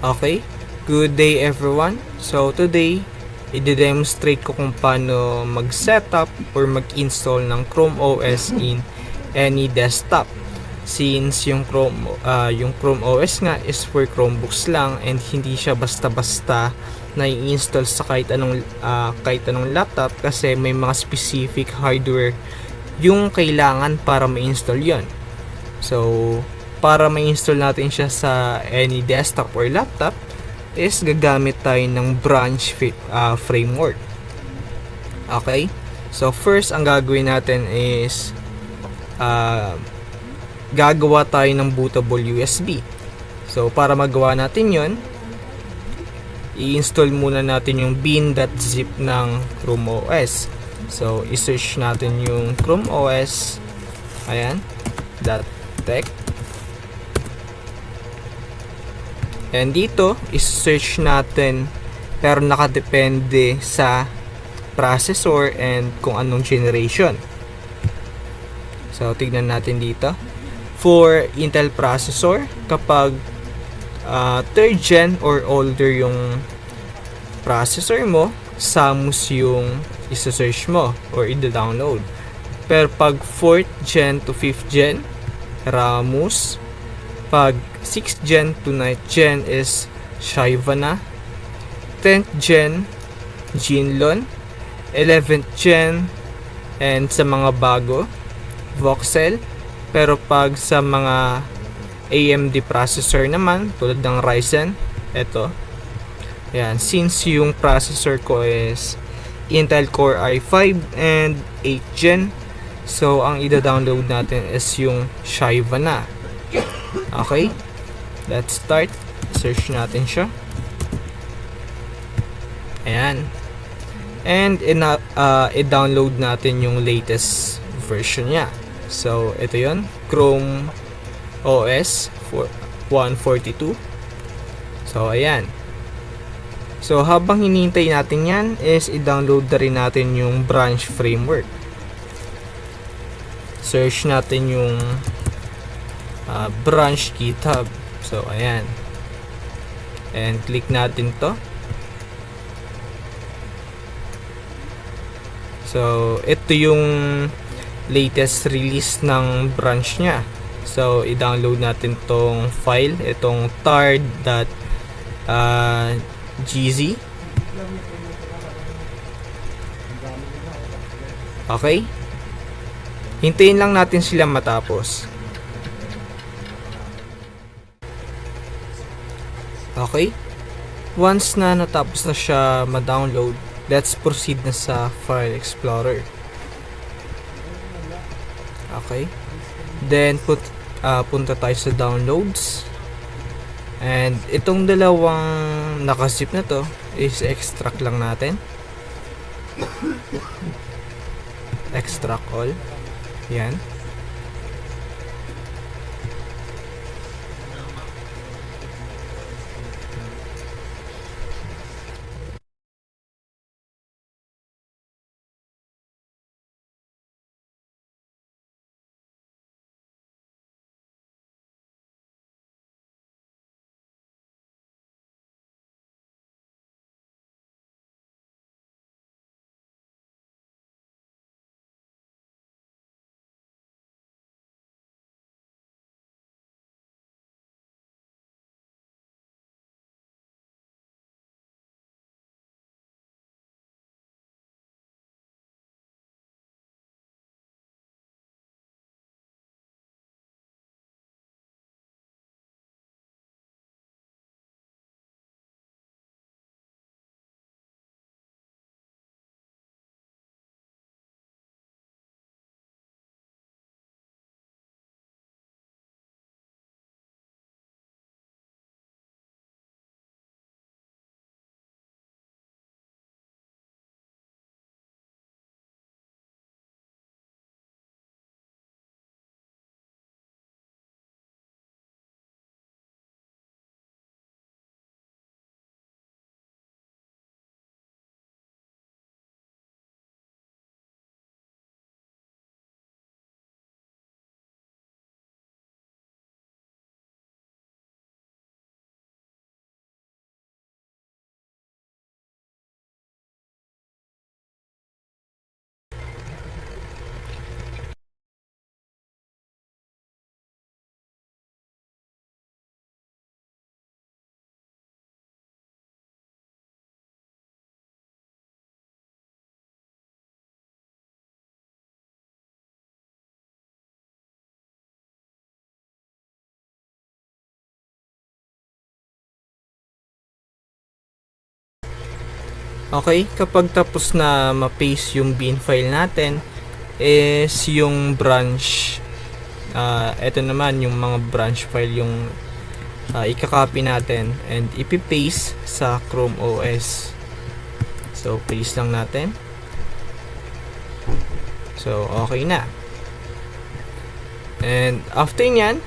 Okay, good day everyone. So today, i-demonstrate ko kung paano mag-setup or mag-install ng Chrome OS in any desktop. Since yung Chrome OS nga is for Chromebooks lang and hindi siya basta-basta na i-install sa kahit anong laptop kasi may mga specific hardware yung kailangan para ma-install yon. So, para ma-install natin siya sa any desktop or laptop is gagamit tayo ng framework. Okay? So, first ang gagawin natin is gagawa tayo ng bootable USB. So, para magawa natin yon, i-install muna natin yung bin.zip ng Chrome OS. So, i-search natin yung Chrome OS. Ayan. .tech. And dito, i-search natin pero nakadepende sa processor and kung anong generation. So, tignan natin dito. For Intel processor, kapag 3rd gen or older yung processor mo, Samus yung isa-search mo or i-download. Pero pag 4th gen to 5th gen, Ramus. Pag 6th gen to 9th gen is Shiva na. 10th gen, Jinlon. 11th gen, and sa mga bago, Voxel. Pero pag sa mga AMD processor naman, tulad ng Ryzen, eto. Yan, since yung processor ko is Intel Core i5 and 8th gen, so ang ida-download natin is yung Shiva na. Okay, let's start. Search natin siya. Ayan. And i-download natin yung latest version niya. So, ito yon, Chrome OS 142. So, ayan. So, habang hinihintay natin yan, is i-download na rin natin yung branch framework. Search natin yung branch GitHub. So, ayan. And click natin to. So, ito yung latest release ng branch niya. So, i-download natin tong file, itong tar.gz. Okay? Hintayin lang natin sila matapos. Okay? Once na natapos na siya ma-download, let's proceed na sa File Explorer. Okay? Then, punta tayo sa Downloads. And, itong dalawang nakazip na to is extract lang natin. Extract all. Yan. Okay, kapag tapos na ma-paste yung bin file natin, is yung branch, ito naman yung mga branch file yung ika-copy natin and ipi-paste sa Chrome OS. So, paste lang natin. So, okay na. And after nyan,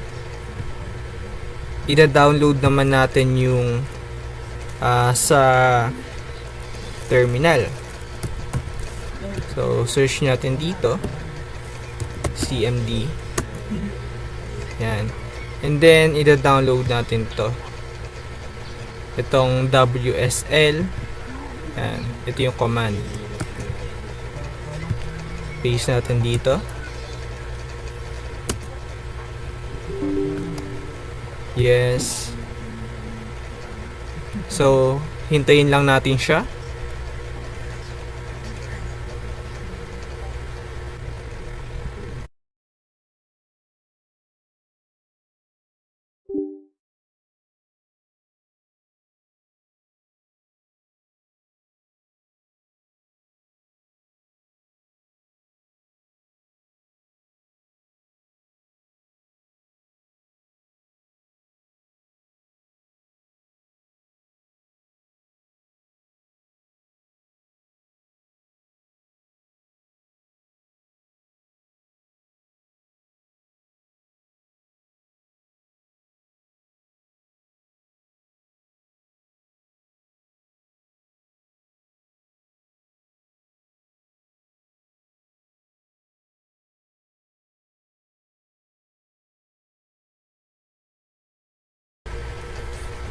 ida-download naman natin yung sa terminal. So, search natin dito CMD. Yan. And then, ida-download natin to. Itong WSL. Yan. Ito yung command. Paste natin dito. Yes. So, hintayin lang natin siya.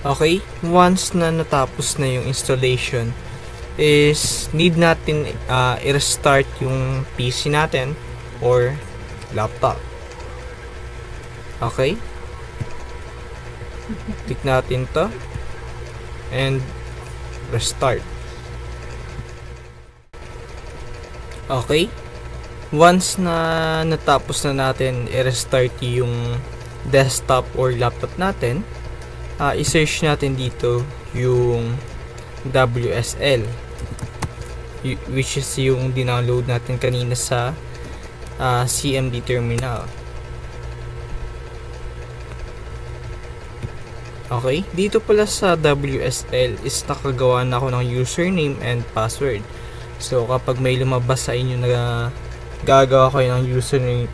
Okay, once na natapos na yung installation, is need natin i-restart yung PC natin or laptop. Okay, click natin to and restart. Okay, once na natapos na natin i-restart yung desktop or laptop natin, i-search natin dito yung WSL, which is yung dinownload natin kanina sa CMD terminal. Okay, dito pala sa WSL is nakagawa na ako ng username and password. So kapag may lumabas sa inyo na gagawa kayo ng username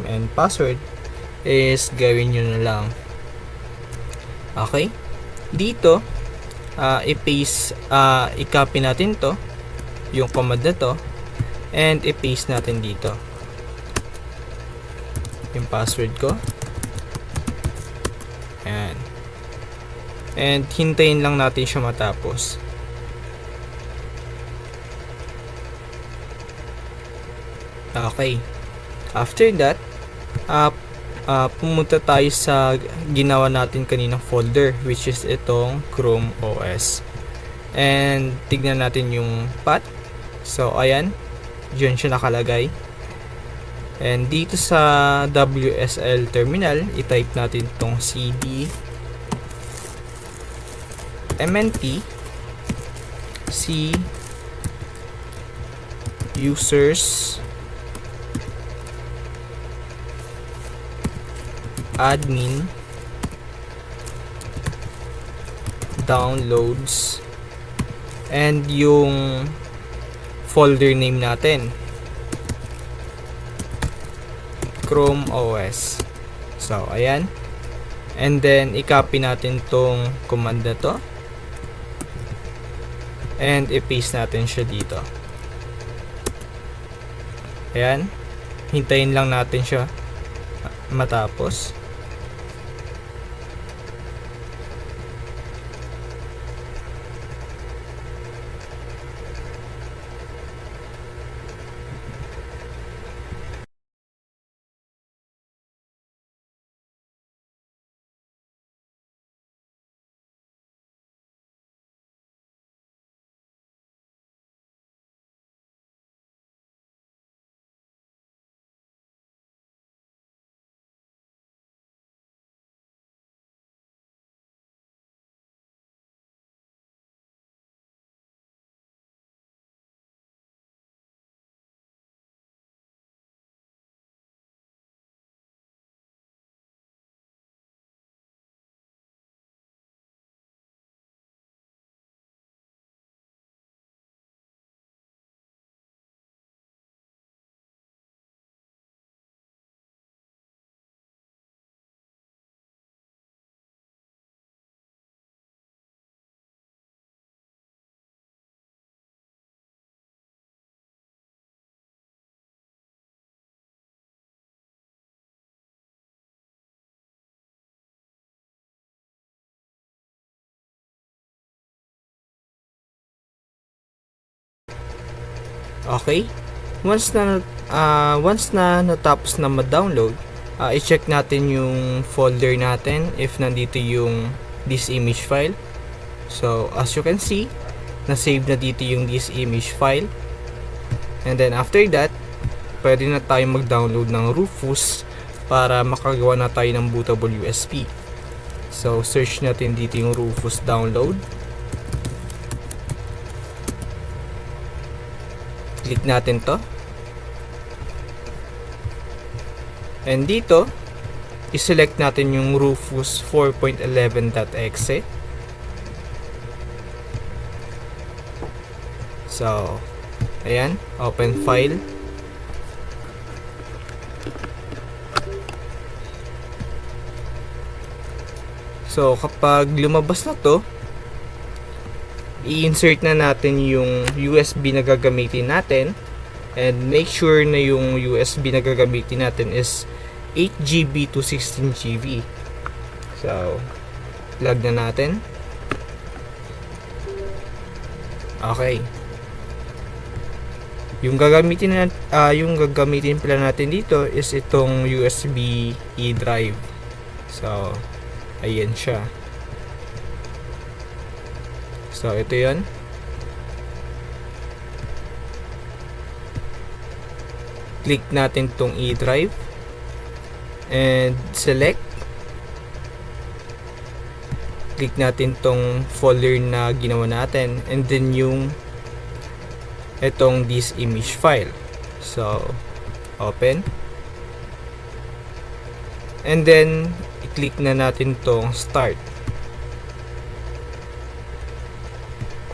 and password, is gawin nyo na lang. Okay, dito i-paste, i-copy natin to, yung command na to, and i-paste natin dito yung password ko. Ayan. And hintayin lang natin siya matapos. Okay, after that, pumunta tayo sa ginawa natin kaninang folder, which is itong Chrome OS, and tignan natin yung path. So ayan, dyan siya nakalagay, and dito sa WSL terminal i-type natin itong cd mnp c users admin downloads and yung folder name natin Chrome OS. So ayan, and then i-copy natin tong command na to and i-paste natin siya dito. Ayan, hintayin lang natin siya matapos. Okay? Once na natapos na ma-download, i-check natin yung folder natin if nandito yung this image file. So, as you can see, na-save na dito yung this image file. And then after that, pwede na tayo mag-download ng Rufus para makagawa na tayo ng bootable USB. So, search natin dito yung Rufus download. Click natin to. And dito, i-select natin yung Rufus 4.11.exe. So, ayan, open file. So, kapag lumabas na to, i-insert na natin yung USB na gagamitin natin. And make sure na yung USB na gagamitin natin is 8GB to 16GB. So, plug na natin. Okay. Yung gagamitin pala natin dito is itong USB E-drive. So, ayan siya. So, ito 'yon. Click natin tong E-drive and select. Click natin tong folder na ginawa natin and then yung itong this image file. So, open. And then, i-click na natin tong start.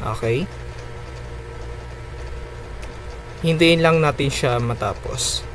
Okay. Hintayin lang natin siya matapos.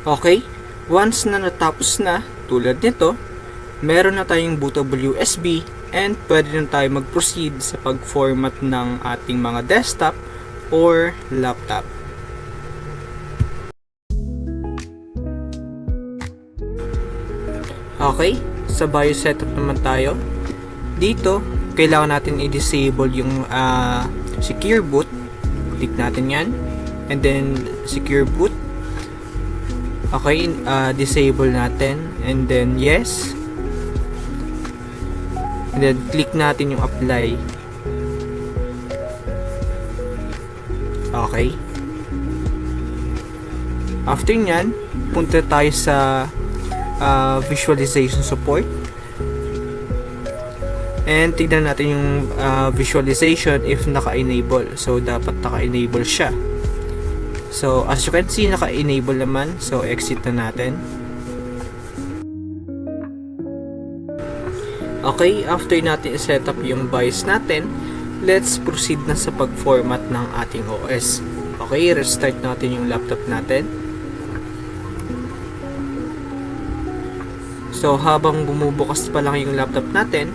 Okay, once na natapos na, tulad nito, meron na tayong bootable USB and pwede na tayo mag-proceed sa pag-format ng ating mga desktop or laptop. Okay, sa BIOS setup naman tayo. Dito, kailangan natin i-disable yung secure boot. Click natin yan. And then, secure boot. Okay, disable natin. And then, yes. And then, click natin yung apply. Okay. After nyan, punta tayo sa visualization support. And tignan natin yung visualization if naka-enable. So, dapat naka-enable siya. So, as you can see, naka-enable naman. So, exit na natin. Okay, after natin i-set up yung BIOS natin, let's proceed na sa pag-format ng ating OS. Okay, restart natin yung laptop natin. So, habang bumubukas pa lang yung laptop natin,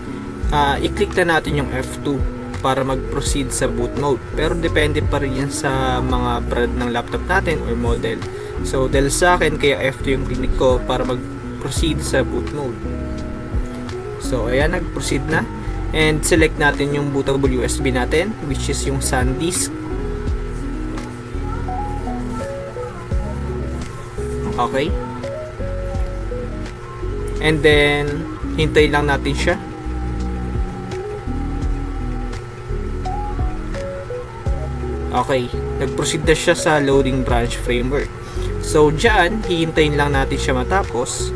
i-click na natin yung F2 para mag-proceed sa boot mode. Pero depende pa rin yan sa mga brand ng laptop natin or model. So dahil sa akin, kaya F2 yung clinic ko para mag-proceed sa boot mode. So ayan, nag-proceed na. And select natin yung bootable USB natin, which is yung SanDisk. Okay. And then hintay lang natin siya. Okay, nag-proceed na siya sa loading branch framework. So dyan, hihintayin lang natin siya matapos.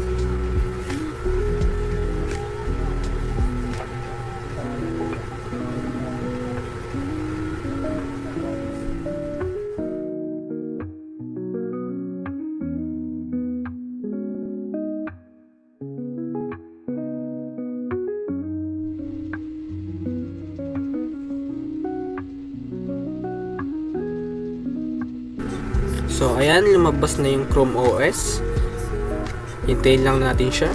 So ayan, lumabas na yung Chrome OS. Hintayin lang natin siya.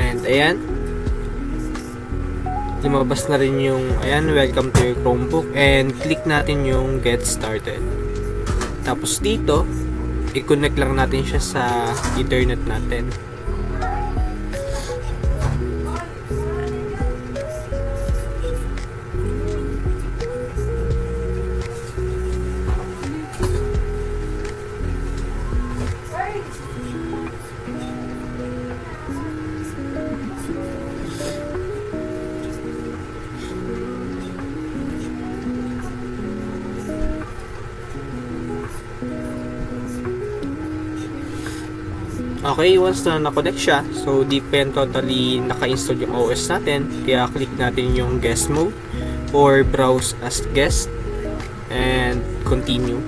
And ayan, lumabas na rin yung ayan, welcome to your Chromebook, and click natin yung get started. Tapos dito i-connect lang natin siya sa internet natin. Okay, once na na-connect siya, so di pa yan totally naka-install yung OS natin, kaya click natin yung guest mode or browse as guest and continue.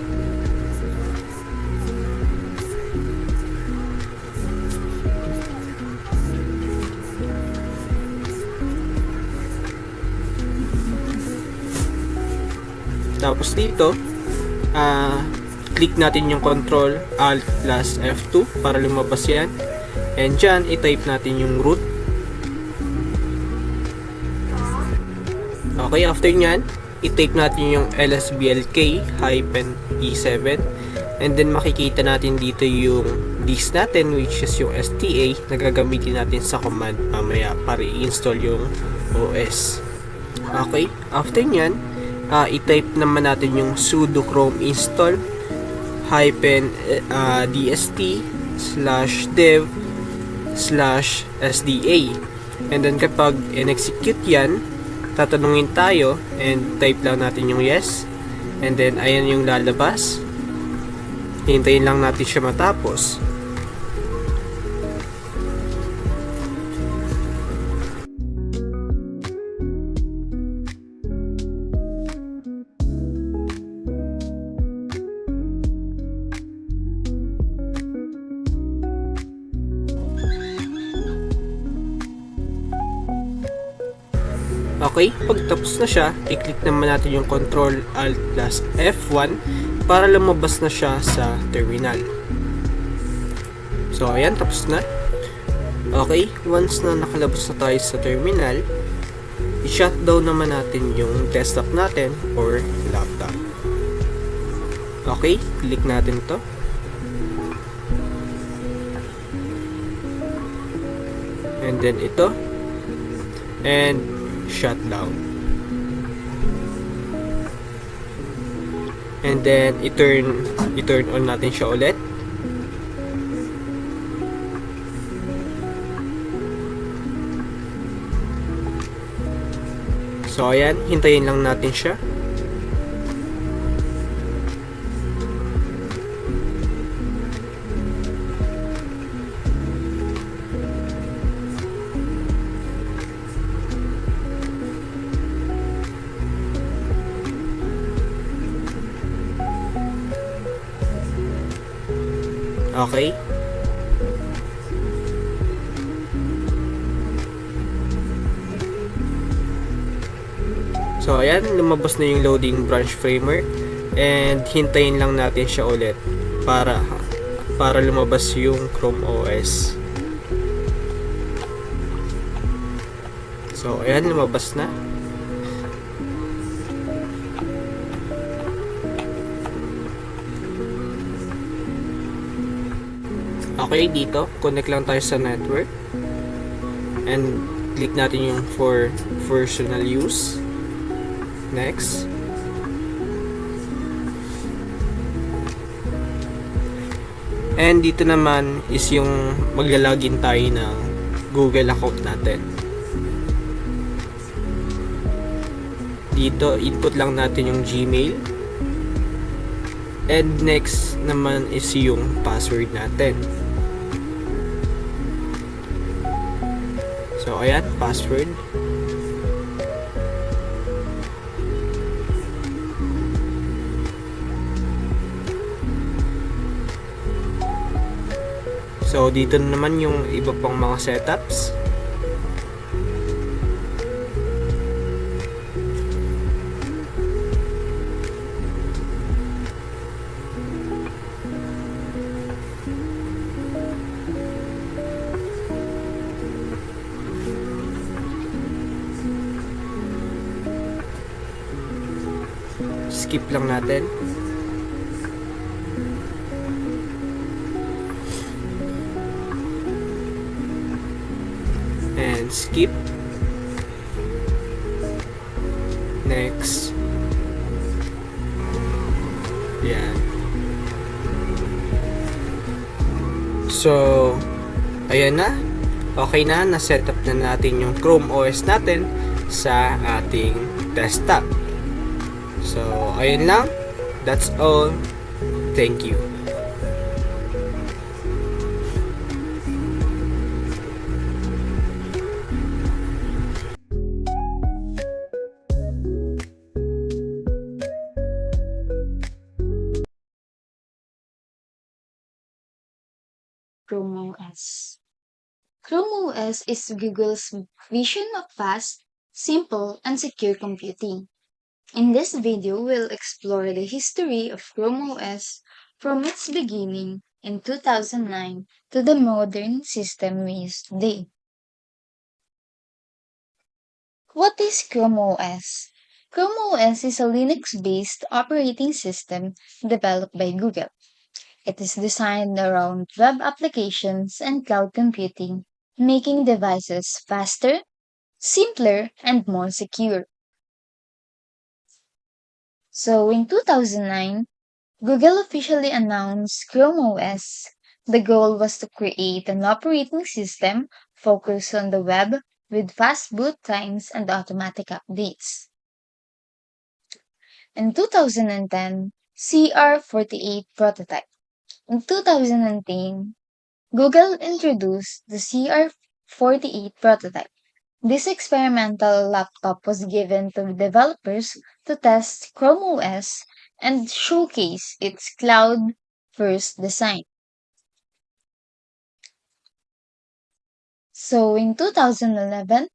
Tapos dito, click natin yung Control Alt plus F2 para lumabas yan. And dyan, i-type natin yung root. Okay, after nyan, i-type natin yung lsblk-e7. And then makikita natin dito yung disk natin, which is yung STA na gagamitin natin sa command mamaya para i-install yung OS. Okay, after nyan, i-type naman natin yung sudo chrome install -dst/dev/sda, and then kapag in-execute yan, tatanungin tayo and type lang natin yung yes, and then ayan yung lalabas. Hintayin lang natin siya matapos. Okay, pagtapos na siya, i-click naman natin yung Control Alt plus F1 para lumabas na siya sa terminal. So ayan, tapos na. Okay, once na nakalabas na tayo sa terminal, i-shutdown naman natin yung desktop natin or laptop. Okay, click natin to. And then ito. And shutdown. And then i-turn on natin siya ulit. So ayan, hintayin lang natin siya. Okay. So ayan, lumabas na yung loading branch framework and hintayin lang natin siya ulit para lumabas yung Chrome OS. So ayan, lumabas na. Okay, dito connect lang tayo sa network and click natin yung for personal use. Next. And dito naman is yung maglalagin tayo ng Google account natin. Dito, input lang natin yung Gmail. And next naman is yung password natin. So, ayan, password. So, dito naman yung iba pang mga setups. Skip lang natin. And skip. Next. Yan. So, ayan na. Okay na, na-setup na natin yung Chrome OS natin sa ating desktop. So, ayun lang. That's all. Thank you. Chrome OS. Chrome OS is Google's vision of fast, simple, and secure computing. In this video, we'll explore the history of Chrome OS from its beginning in 2009 to the modern system we use today. What is Chrome OS? Chrome OS is a Linux-based operating system developed by Google. It is designed around web applications and cloud computing, making devices faster, simpler, and more secure. So in 2009, Google officially announced Chrome OS. The goal was to create an operating system focused on the web with fast boot times and automatic updates. In 2010, CR48 prototype. In 2010, Google introduced the CR48 prototype. This experimental laptop was given to developers to test Chrome OS and showcase its cloud-first design. So in 2011,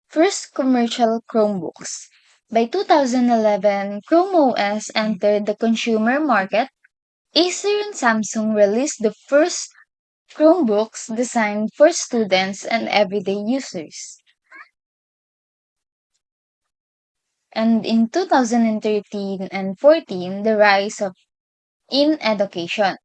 first commercial Chromebooks. By 2011, Chrome OS entered the consumer market. Acer and Samsung released the first Chromebooks designed for students and everyday users. And in 2013 and 14, the rise of in education.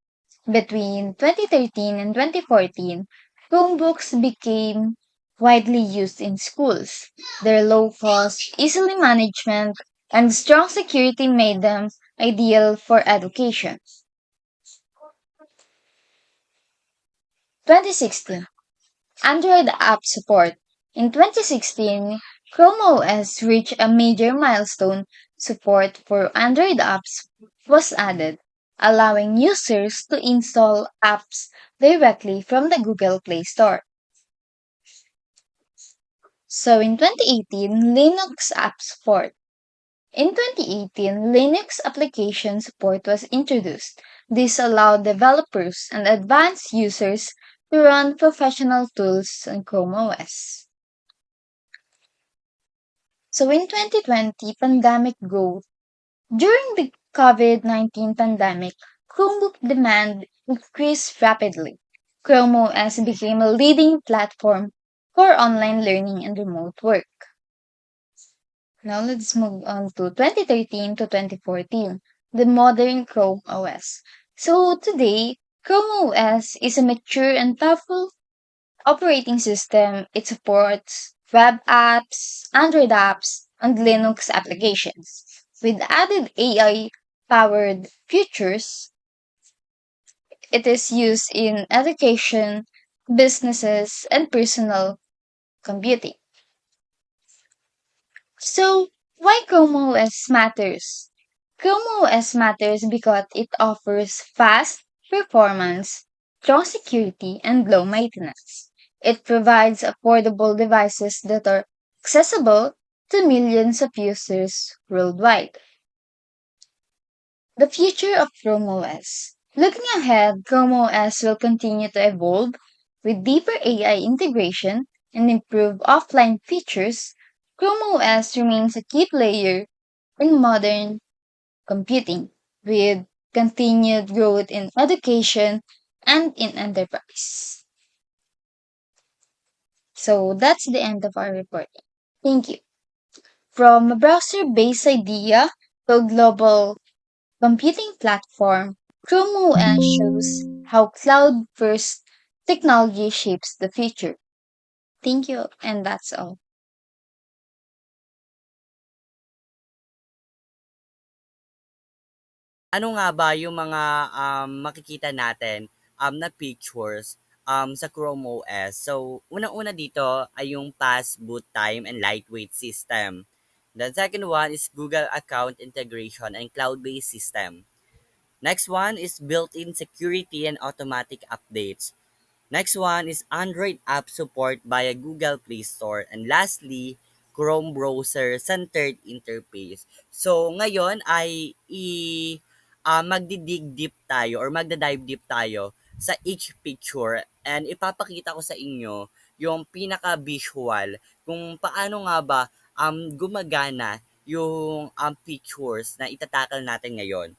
Between 2013 and 2014, Chromebooks became widely used in schools. Their low cost, easily management, and strong security made them ideal for education. 2016. Android app support. In 2016, Chrome OS reached a major milestone. Support for Android apps was added, allowing users to install apps directly from the Google Play Store. So in 2018, Linux app support. In 2018, Linux application support was introduced. This allowed developers and advanced users to run professional tools on Chrome OS. So in 2020, pandemic growth. During the COVID-19 pandemic, Chromebook demand increased rapidly. Chrome OS became a leading platform for online learning and remote work. Now let's move on to 2013 to 2014, the modern Chrome OS. So today, Chrome OS is a mature and powerful operating system. It supports web apps, Android apps, and Linux applications. With added AI powered features, it is used in education, businesses, and personal computing. So, why Chrome OS matters? Chrome OS matters because it offers fast performance, strong security, and low maintenance. It provides affordable devices that are accessible to millions of users worldwide. The future of Chrome OS. Looking ahead, Chrome OS will continue to evolve with deeper AI integration and improved offline features. Chrome OS remains a key player in modern computing with continued growth in education and in enterprise. So that's the end of our report. Thank you. From a browser based idea to a global computing platform, Chrome OS shows how cloud first technology shapes the future. Thank you, and that's all. Ano nga ba yung mga, makikita natin, na pictures, sa Chrome OS? So, unang-una dito ay yung fast boot time and lightweight system. The second one is Google account integration and cloud-based system. Next one is built-in security and automatic updates. Next one is Android app support via Google Play Store. And lastly, Chrome browser-centered interface. So, ngayon ay magdidig deep tayo or magda-dive deep tayo sa each picture and ipapakita ko sa inyo yung pinaka-visual kung paano nga ba gumagana yung pictures na itatakal natin ngayon.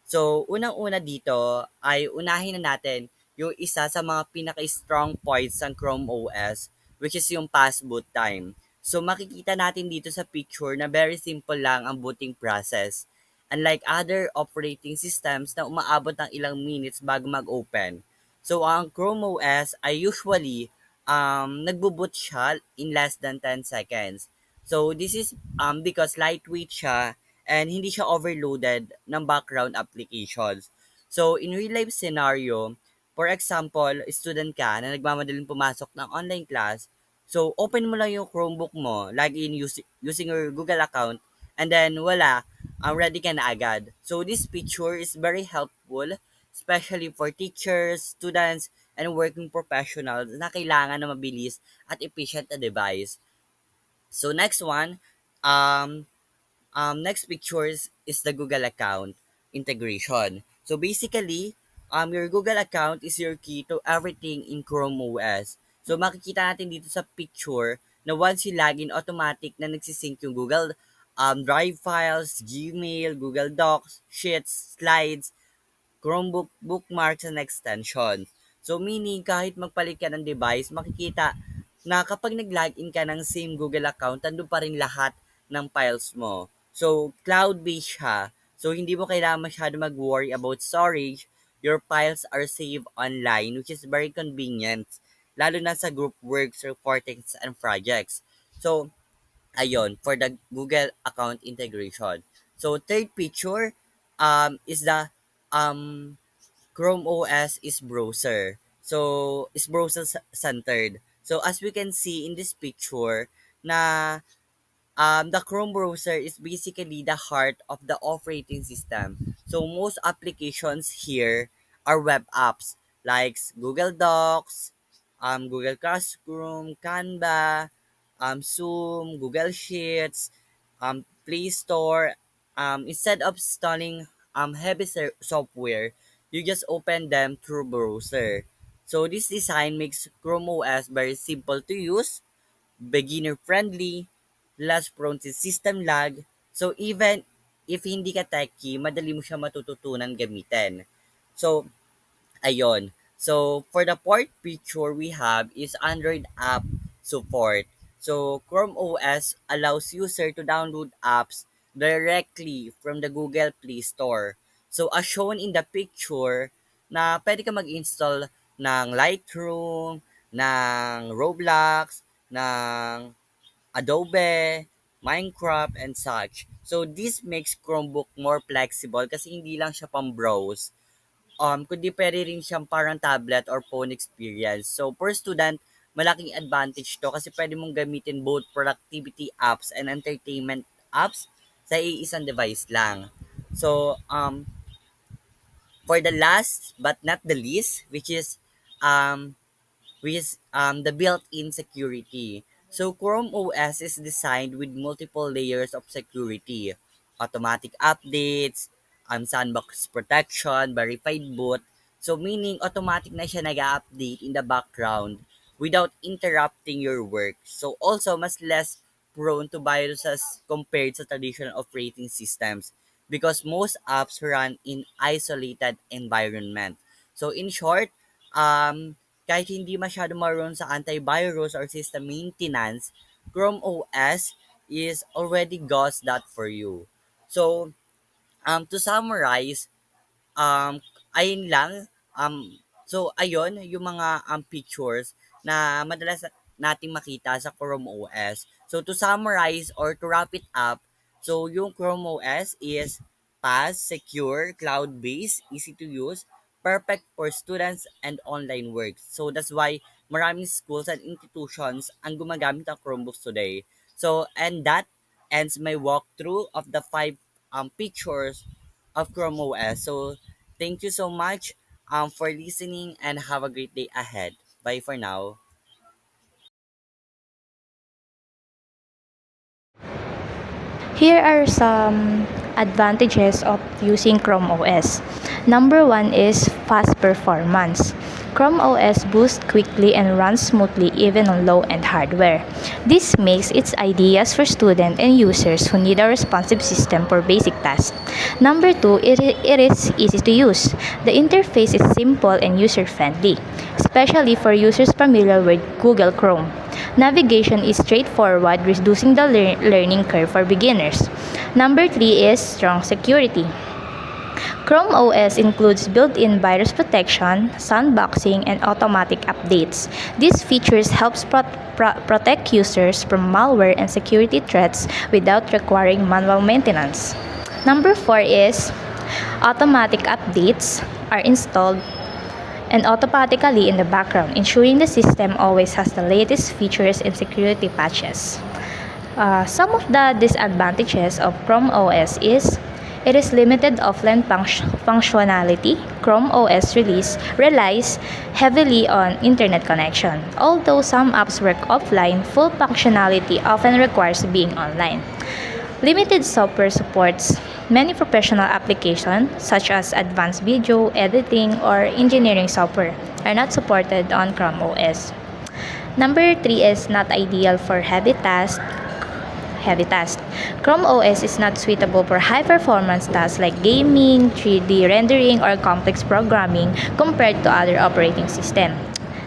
So, unang-una dito ay unahin na natin yung isa sa mga pinaka-strong points ng Chrome OS, which is yung fast boot time. So, makikita natin dito sa picture na very simple lang ang booting process. Unlike other operating systems na umaabot ng ilang minutes bago mag-open. So, ang Chrome OS ay usually nagbo-boot siya in less than 10 seconds. So, this is because lightweight siya and hindi siya overloaded ng background applications. So, in real life scenario, for example, student ka na nagmamadaling pumasok ng online class, so open mo lang yung Chromebook mo, log in using your Google account, and then wala, ready ka na agad. So, this feature is very helpful, especially for teachers, students, and working professionals na kailangan na mabilis at efficient na device. So, next one, um, next pictures is the Google account integration. So basically, your Google account is your key to everything in Chrome OS. So makikita natin dito sa picture na once you log in, automatic na nagsisync yung Google Drive files, Gmail, Google Docs, Sheets, Slides, Chromebook, bookmarks, and extensions. So meaning kahit magpalit ka ng device, makikita na kapag nag-login ka ng same Google account, nandun pa rin lahat ng files mo. So cloud-based siya. So hindi mo kailangan masyado mag-worry about storage. Your files are saved online, which is very convenient, lalo na sa group works, reportings, and projects. So ayun, for the Google account integration. So third feature is the um Chrome OS is browser. So is browser centered. So as we can see in this picture na the Chrome browser is basically the heart of the operating system. So most applications here are web apps like Google Docs, Google Classroom, Canva, Zoom, Google Sheets, Play Store. Instead of installing heavy software, you just open them through browser. So this design makes Chrome OS very simple to use, beginner friendly, less prone to system lag. So even if hindi ka techie, madali mo siya matututunan gamitin. So ayun. So, for the fourth feature we have is Android app support. So, Chrome OS allows user to download apps directly from the Google Play Store. So, as shown in the picture, na pwede ka mag-install ng Lightroom, ng Roblox, ng Adobe, Minecraft, and such. So, this makes Chromebook more flexible kasi hindi lang siya pang-browse, kundi puwede rin siyang parang tablet or phone experience. So, for student, malaking advantage 'to kasi puwede mong gamitin both productivity apps and entertainment apps sa iisang device lang. So, for the last but not the least, um, which is the built-in security. So Chrome OS is designed with multiple layers of security, automatic updates, sandbox protection, verified boot. So meaning automatic na siya nag-update in the background without interrupting your work. So also mas less prone to viruses compared sa traditional operating systems because most apps run in isolated environment. So in short, kahit hindi masyado marunong sa antivirus or system maintenance, Chrome OS is already does that for you. So, to summarize, ayun lang, ayun yung mga, pictures na madalas nating makita sa Chrome OS. So, to summarize or to wrap it up, so yung Chrome OS is fast, secure, cloud-based, easy to use, perfect for students and online work. So, that's why maraming schools and institutions ang gumagamit ng Chromebooks today. So, and that ends my walkthrough of the 5 pictures of Chrome OS. So, thank you so much for listening and have a great day ahead. Bye for now. Here are some advantages of using Chrome OS. Number one is fast performance. Chrome OS boosts quickly and runs smoothly even on low-end hardware. This makes it ideal for students and users who need a responsive system for basic tasks. Number two, it is easy to use. The interface is simple and user-friendly, especially for users familiar with Google Chrome. Navigation is straightforward, reducing the learning curve for beginners. Number three is strong security. Chrome OS includes built-in virus protection, sandboxing, and automatic updates. These features help protect users from malware and security threats without requiring manual maintenance. Number four is automatic updates are installed and automatically in the background, ensuring the system always has the latest features and security patches. Some of the disadvantages of Chrome OS is it is limited offline functionality. Chrome OS release relies heavily on internet connection. Although some apps work offline, full functionality often requires being online. Limited software supports many professional applications such as advanced video editing or engineering software are not supported on Chrome OS. Number 3 is not ideal for heavy tasks. Chrome OS is not suitable for high-performance tasks like gaming, 3D rendering, or complex programming compared to other operating systems.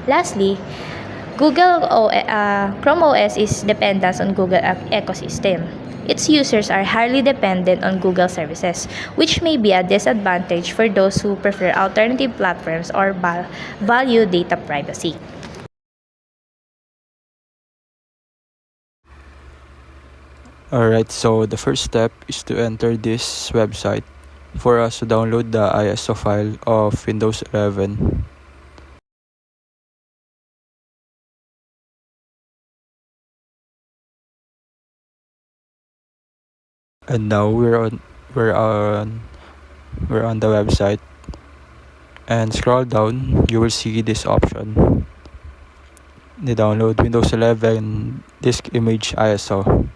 Lastly, Chrome OS is dependent on Google ecosystem. Its users are highly dependent on Google services, which may be a disadvantage for those who prefer alternative platforms or value data privacy. Alright, so the first step is to enter this website for us to download the ISO file of Windows 11. And now we're on the website, and scroll down, you will see this option. The download Windows 11 disk image ISO,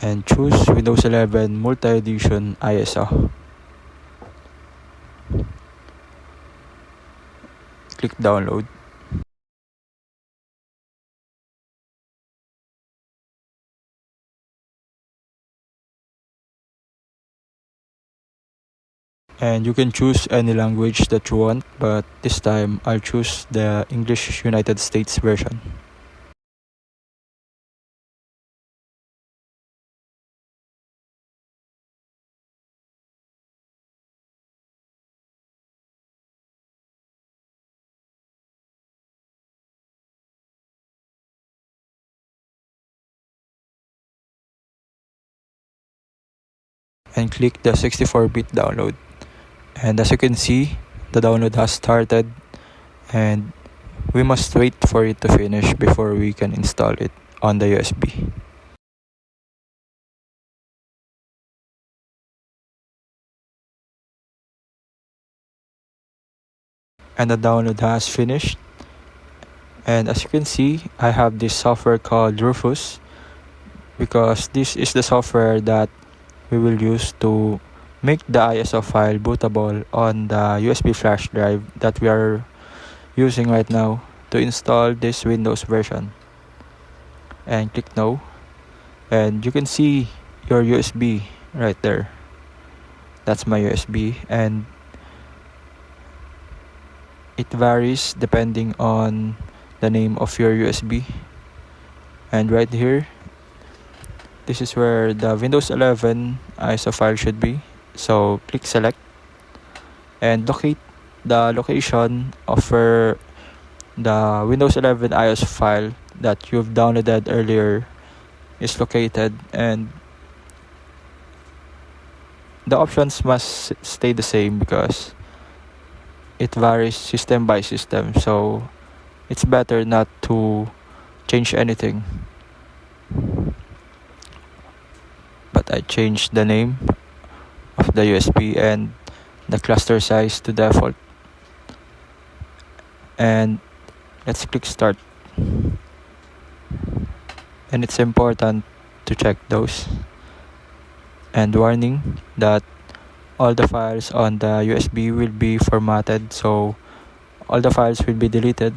and choose Windows 11 multi-edition ISO. Click download. And you can choose any language that you want, but this time I'll choose the English United States version. And click the 64-bit download. And as you can see, the download has started, and we must wait for it to finish before we can install it on the USB. And the download has finished. And as you can see, I have this software called Rufus, because this is the software that we will use to make the ISO file bootable on the USB flash drive that we are using right now to install this Windows version. And click no, and you can see your USB right there. That's my USB, and it varies depending on the name of your USB. And right here, this is where the Windows 11 ISO file should be. So click select and locate the location of where the Windows 11 ISO file that you've downloaded earlier is located, and the options must stay the same because it varies system by system, so it's better not to change anything. But I changed the name of the USB and the cluster size to default, and let's click start. And it's important to check those. And warning that all the files on the USB will be formatted, so all the files will be deleted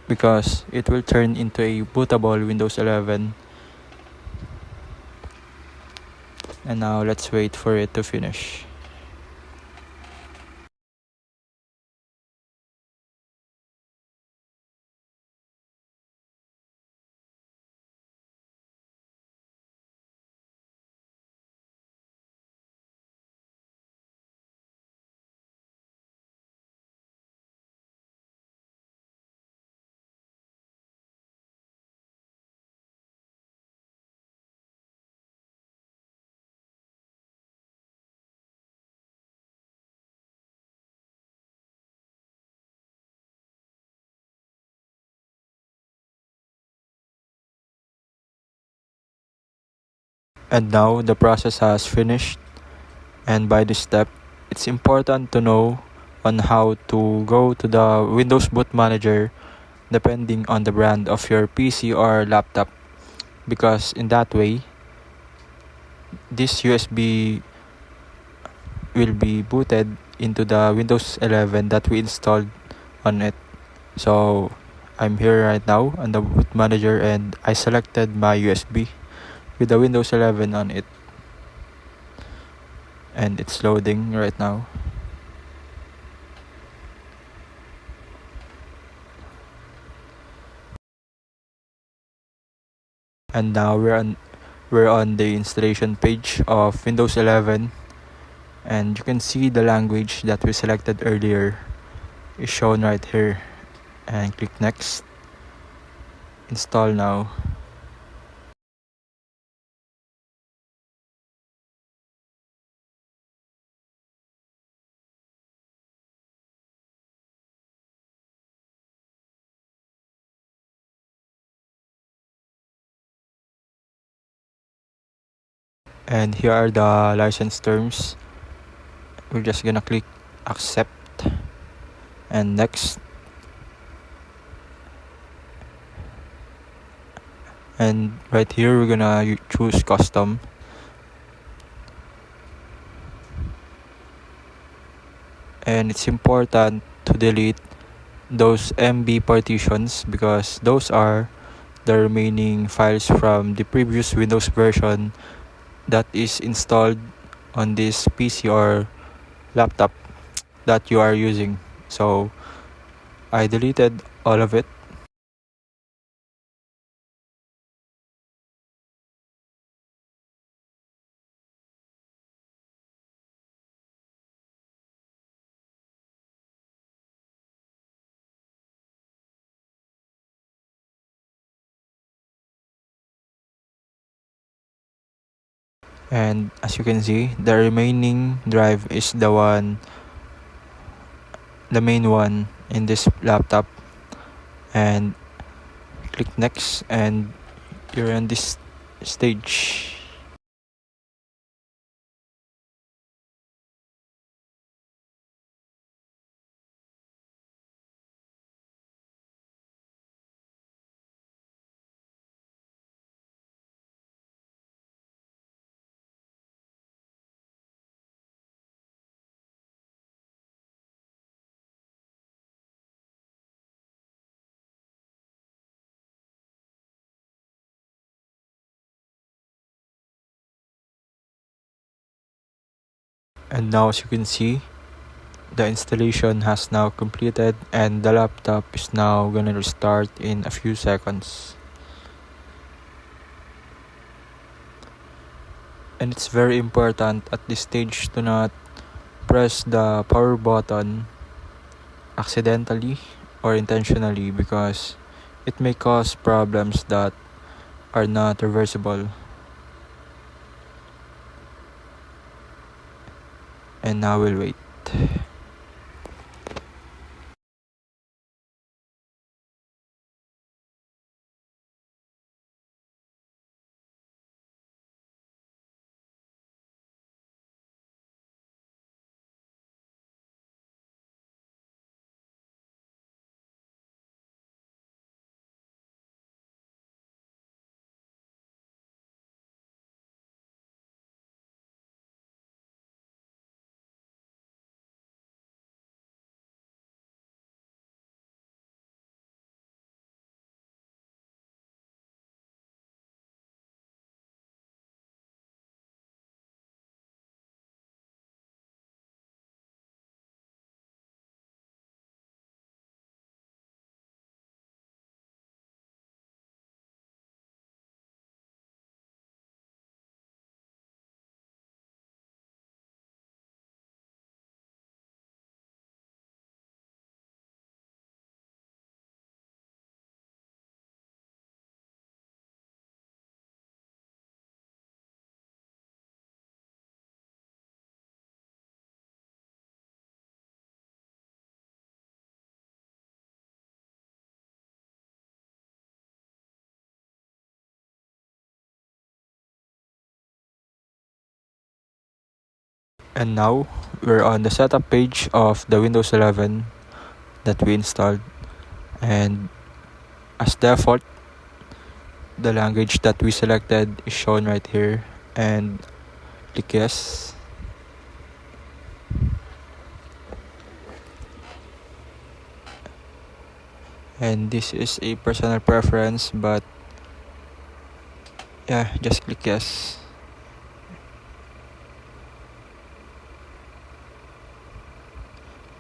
because it will turn into a bootable Windows 11. And now let's wait for it to finish. And now the process has finished, and by this step, it's important to know on how to go to the Windows Boot Manager depending on the brand of your PC or laptop, because in that way, this USB will be booted into the Windows 11 that we installed on it. So I'm here right now on the Boot Manager, and I selected my USB with the Windows 11 on it, and it's loading right now. And now we're on the installation page of Windows 11, and you can see the language that we selected earlier is shown right here. And click next, install now. And here are the license terms. We're just gonna click accept and next. And right here, we're gonna choose custom. And it's important to delete those MB partitions because those are the remaining files from the previous Windows version that is installed on this PC or laptop that you are using. So I deleted all of it. And as you can see, the remaining drive is the main one in this laptop. And click next, and you're on this stage. And now, as you can see, the installation has now completed, and the laptop is now gonna restart in a few seconds. And it's very important at this stage to not press the power button accidentally or intentionally, because it may cause problems that are not reversible. And now we'll wait. And now we're on the setup page of the Windows 11 that we installed. And as default, the language that we selected is shown right here. And click yes. And this is a personal preference, but yeah, just click yes.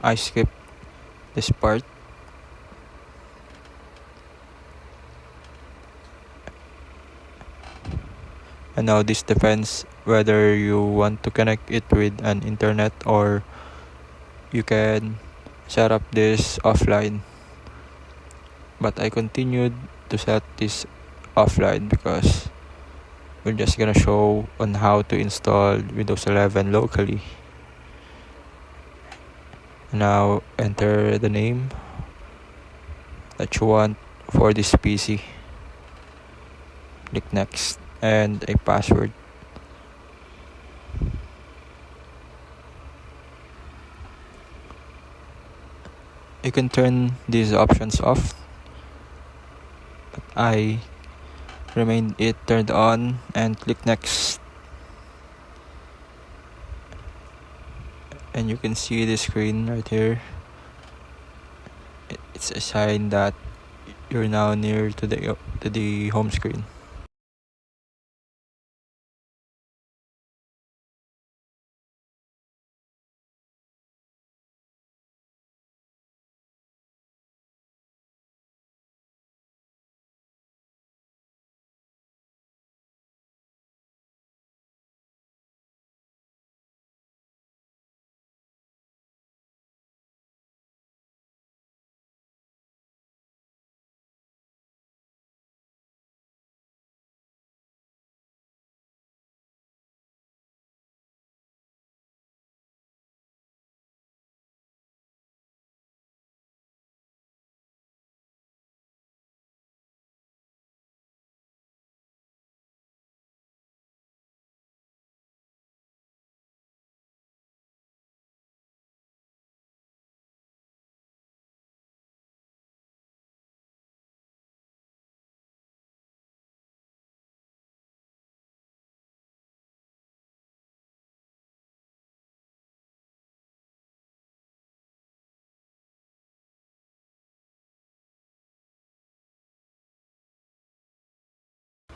I skip this part. And now this depends whether you want to connect it with an internet, or you can set up this offline. But I continued to set this offline because we're just gonna show on how to install Windows 11 locally. Now enter the name that you want for this PC. Click next, and a password. You can turn these options off, but I remained it turned on, and click next. And you can see the screen right here. It's a sign that you're now near to the home screen.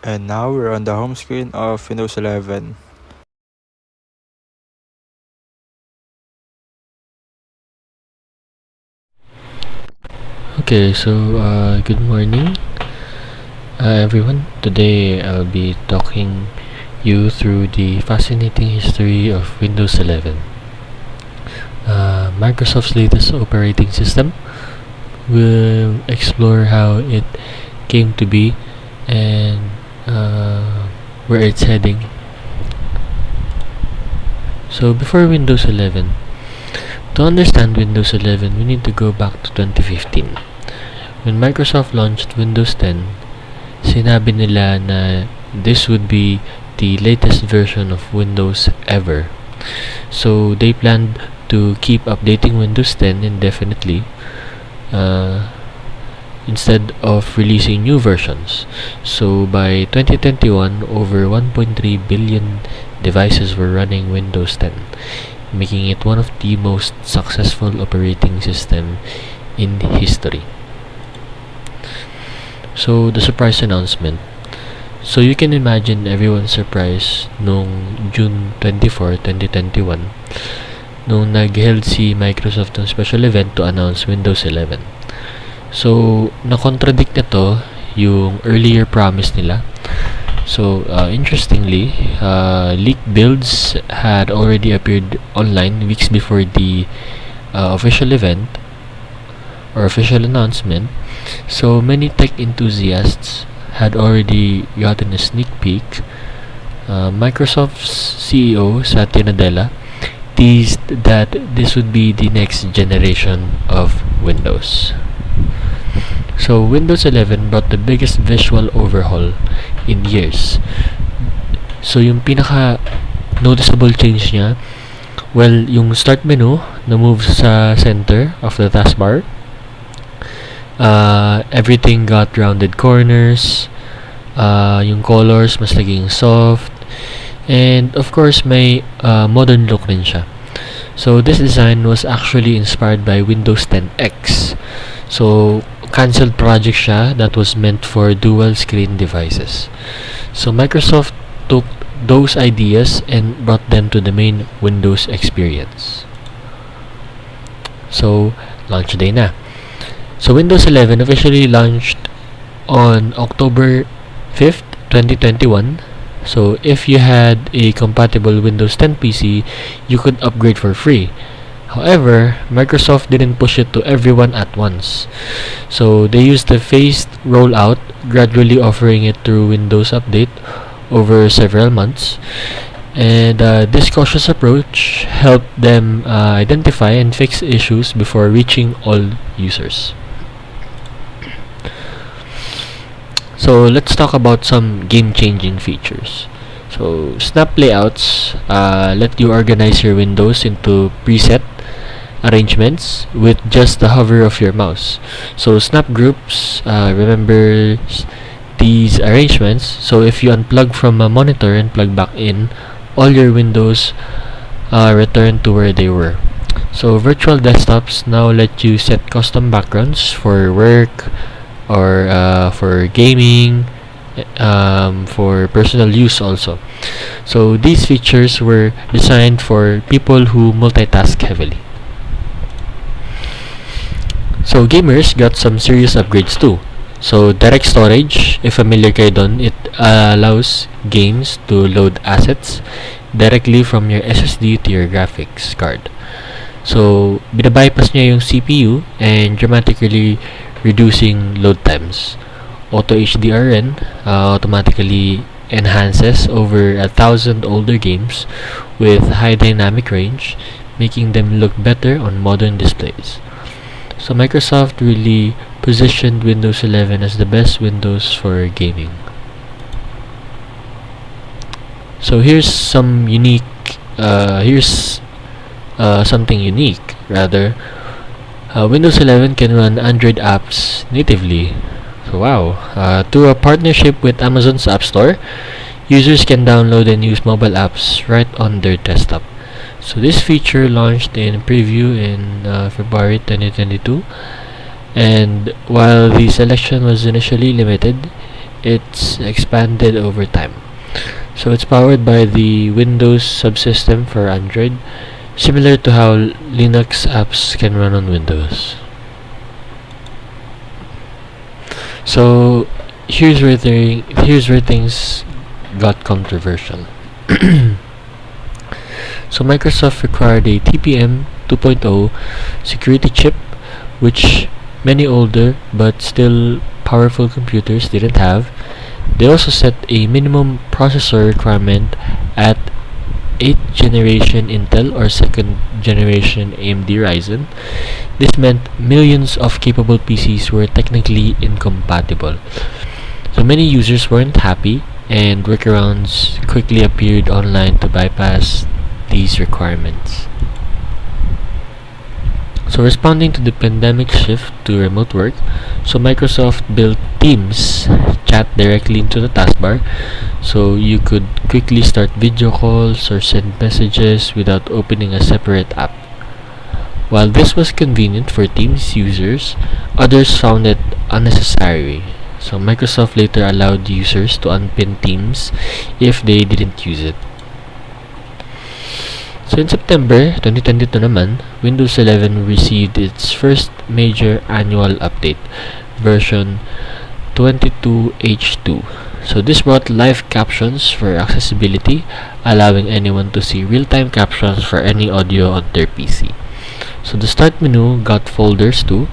And now we're on the home screen of Windows 11. Okay, so good morning, everyone. Today I'll be talking you through the fascinating history of Windows 11, Microsoft's latest operating system. We'll explore how it came to be and where it's heading. So before Windows 11, to understand Windows 11, we need to go back to 2015. When Microsoft launched Windows 10, sinabi nila na this would be the latest version of Windows ever. So they planned to keep updating Windows 10 indefinitely instead of releasing new versions. So by 2021, over 1.3 billion devices were running Windows 10, making it one of the most successful operating system in history. So the surprise announcement. So you can imagine everyone's surprise nung June 24, 2021 nung nag-held si Microsoft ng special event to announce Windows 11. So na-contradict nito yung earlier promise nila. So interestingly, leaked builds had already appeared online weeks before the official event or official announcement. So many tech enthusiasts had already gotten a sneak peek. Microsoft's CEO Satya Nadella teased that this would be the next generation of Windows. So Windows 11 brought the biggest visual overhaul in years. So yung pinaka noticeable change niya, well, yung start menu na move sa center of the taskbar. Everything got rounded corners. Yung colors mas naging soft. And of course, may modern look rin siya. So this design was actually inspired by Windows 10X. So cancelled project siya that was meant for dual screen devices. So Microsoft took those ideas and brought them to the main Windows experience. So launch day na. So Windows 11 officially launched on October 5th, 2021. So if you had a compatible Windows 10 PC, you could upgrade for free. However, Microsoft didn't push it to everyone at once. So they used a phased rollout, gradually offering it through Windows Update over several months. And this cautious approach helped them identify and fix issues before reaching all users. So let's talk about some game-changing features. So snap layouts let you organize your windows into preset arrangements with just the hover of your mouse. So snap groups remember these arrangements. So if you unplug from a monitor and plug back in, all your windows return to where they were. So virtual desktops now let you set custom backgrounds for work or for gaming, for personal use also. So these features were designed for people who multitask heavily. So gamers got some serious upgrades too. So direct storage, if familiar kayo dun, it allows games to load assets directly from your SSD to your graphics card. So binabypass niya yung CPU and dramatically reducing load times. Auto HDRN automatically enhances over 1,000 older games with high dynamic range, making them look better on modern displays. So Microsoft really positioned Windows 11 as the best Windows for gaming. So here's some unique something unique rather. Windows 11 can run Android apps natively. So wow, through a partnership with Amazon's App Store, users can download and use mobile apps right on their desktop. So this feature launched in preview in February 2022, and while the selection was initially limited, it's expanded over time. So it's powered by the Windows subsystem for Android, similar to how Linux apps can run on Windows. So here's where things got controversial. So Microsoft required a TPM 2.0 security chip, which many older but still powerful computers didn't have. They also set a minimum processor requirement at 8th generation Intel or 2nd generation AMD Ryzen. This meant millions of capable PCs were technically incompatible. So many users weren't happy, and workarounds quickly appeared online to bypass these requirements. So responding to the pandemic shift to remote work, so Microsoft built Teams chat directly into the taskbar, so you could quickly start video calls or send messages without opening a separate app. While this was convenient for Teams users, others found it unnecessary. So Microsoft later allowed users to unpin Teams if they didn't use it. So in September 2022 naman, Windows 11 received its first major annual update, version 22H2. So this brought live captions for accessibility, allowing anyone to see real-time captions for any audio on their PC. So the start menu got folders too,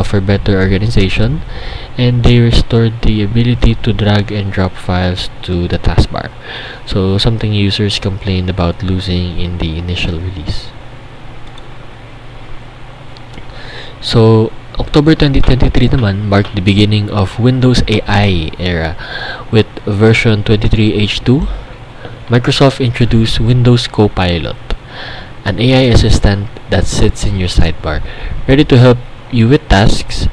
for better organization, and they restored the ability to drag and drop files to the taskbar. So something users complained about losing in the initial release. So October 2023 naman marked the beginning of Windows AI era. With version 23H2, Microsoft introduced Windows Copilot, an AI assistant that sits in your sidebar, ready to help you with tasks,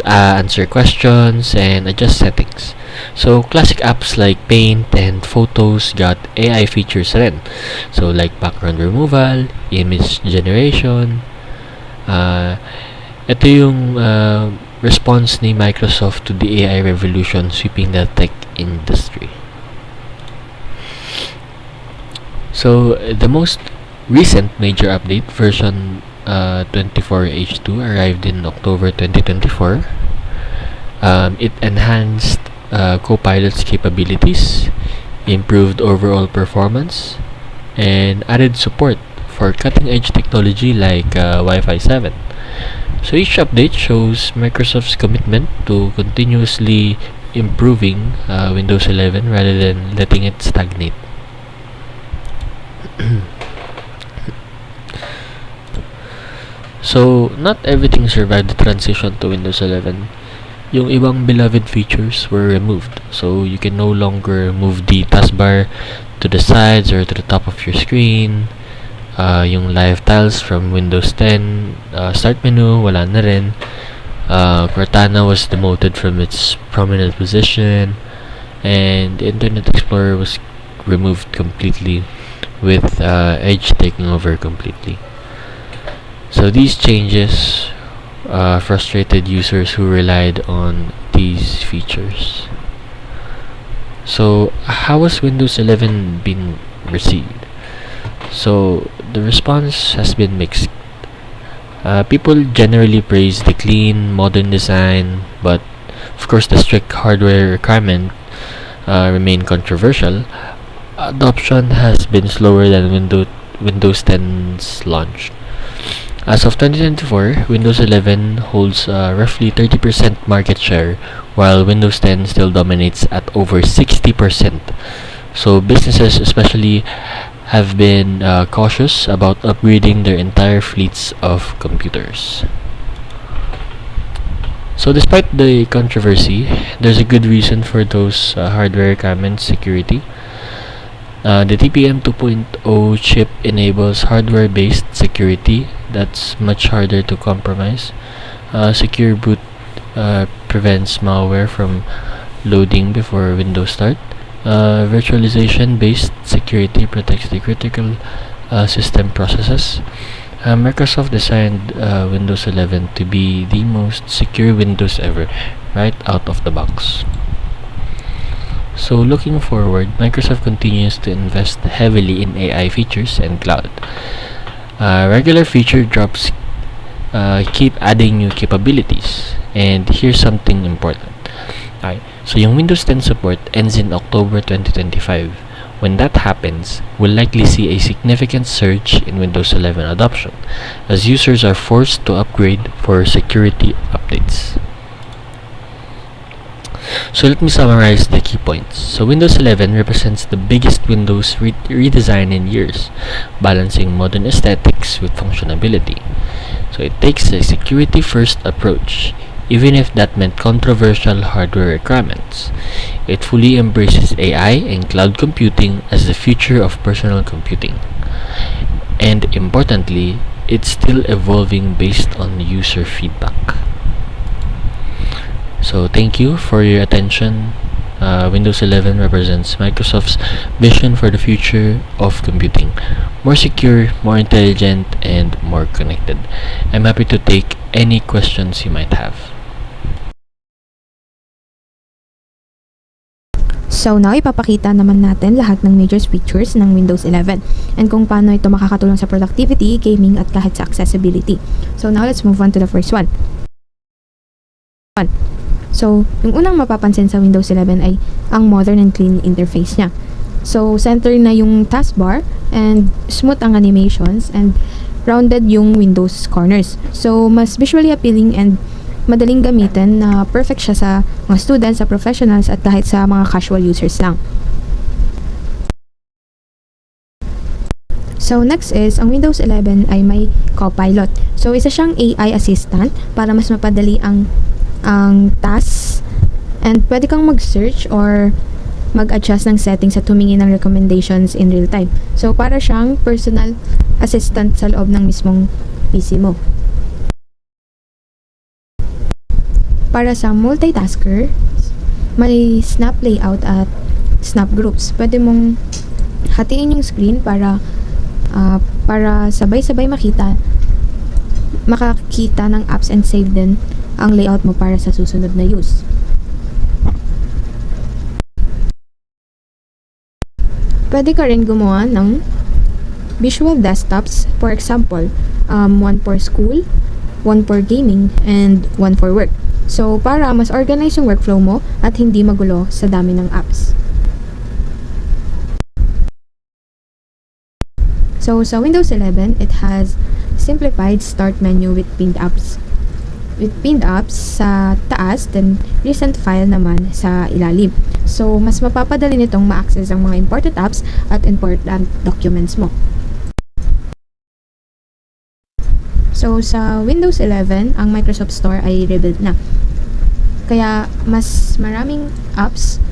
answer questions, and adjust settings. So classic apps like Paint and Photos got AI features rin. So like background removal, image generation. Ito yung response ni Microsoft to the AI revolution sweeping the tech industry. So the most recent major update, version 24H2, arrived in October 2024. It enhanced Copilot's capabilities, improved overall performance, and added support for cutting-edge technology like Wi-Fi 7. So each update shows Microsoft's commitment to continuously improving Windows 11 rather than letting it stagnate. So, not everything survived the transition to Windows 11. Yung ibang beloved features were removed. So, you can no longer move the taskbar to the sides or to the top of your screen. Yung live tiles from Windows 10, start menu, wala na rin. Cortana was demoted from its prominent position. And Internet Explorer was removed completely, with Edge taking over completely. So these changes frustrated users who relied on these features. So how has Windows 11 been received? So the response has been mixed. People generally praise the clean, modern design, but of course the strict hardware requirement remain controversial. Adoption has been slower than Windows 10's launch. As of 2024, Windows 11 holds roughly 30% market share, while Windows 10 still dominates at over 60%. So businesses especially have been cautious about upgrading their entire fleets of computers. So despite the controversy, there's a good reason for those hardware requirements: security. The TPM 2.0 chip enables hardware-based security that's much harder to compromise. Secure boot prevents malware from loading before Windows start. Virtualization-based security protects the critical system processes. Microsoft designed Windows 11 to be the most secure Windows ever, right out of the box. So looking forward, Microsoft continues to invest heavily in AI features and cloud. Regular feature drops keep adding new capabilities. And here's something important. Okay, so yung Windows 10 support ends in October 2025. When that happens, we'll likely see a significant surge in Windows 11 adoption, as users are forced to upgrade for security updates. So let me summarize the key points. So Windows 11 represents the biggest Windows redesign in years, balancing modern aesthetics with functionality. So it takes a security-first approach, even if that meant controversial hardware requirements. It fully embraces AI and cloud computing as the future of personal computing. And importantly, it's still evolving based on user feedback. So thank you for your attention. Windows 11 represents Microsoft's vision for the future of computing. More secure, more intelligent, and more connected. I'm happy to take any questions you might have. So now, ipapakita naman natin lahat ng major features ng Windows 11 and kung paano ito makakatulong sa productivity, gaming, at kahit sa accessibility. So now, let's move on to the first one. So, yung unang mapapansin sa Windows 11 ay ang modern and clean interface niya. So, center na yung taskbar and smooth ang animations and rounded yung Windows corners. So, mas visually appealing and madaling gamitin na perfect siya sa mga students, sa professionals, at kahit sa mga casual users lang. So, next is, ang Windows 11 ay may Copilot. So, isa siyang AI assistant para mas mapadali ang tasks and pwede kang mag-search or mag-adjust ng settings at humingi ng recommendations in real time. So, para siyang personal assistant sa loob ng mismong PC mo. Para sa multitasker, may snap layout at snap groups. Pwede mong hatiin yung screen para sabay-sabay makakita ng apps and save din ang layout mo para sa susunod na use. Pwede ka rin gumawa ng visual desktops, for example, one for school, one for gaming, and one for work. So, para mas organize yung workflow mo at hindi magulo sa dami ng apps. So, sa Windows 11, it has simplified start menu with pinned apps. With pinned apps sa taas, then recent file naman sa ilalim. So, mas mapapadali nitong ma-access ang mga important apps at important documents mo. So, sa Windows 11, ang Microsoft Store ay rebuilt na. Kaya, mas maraming apps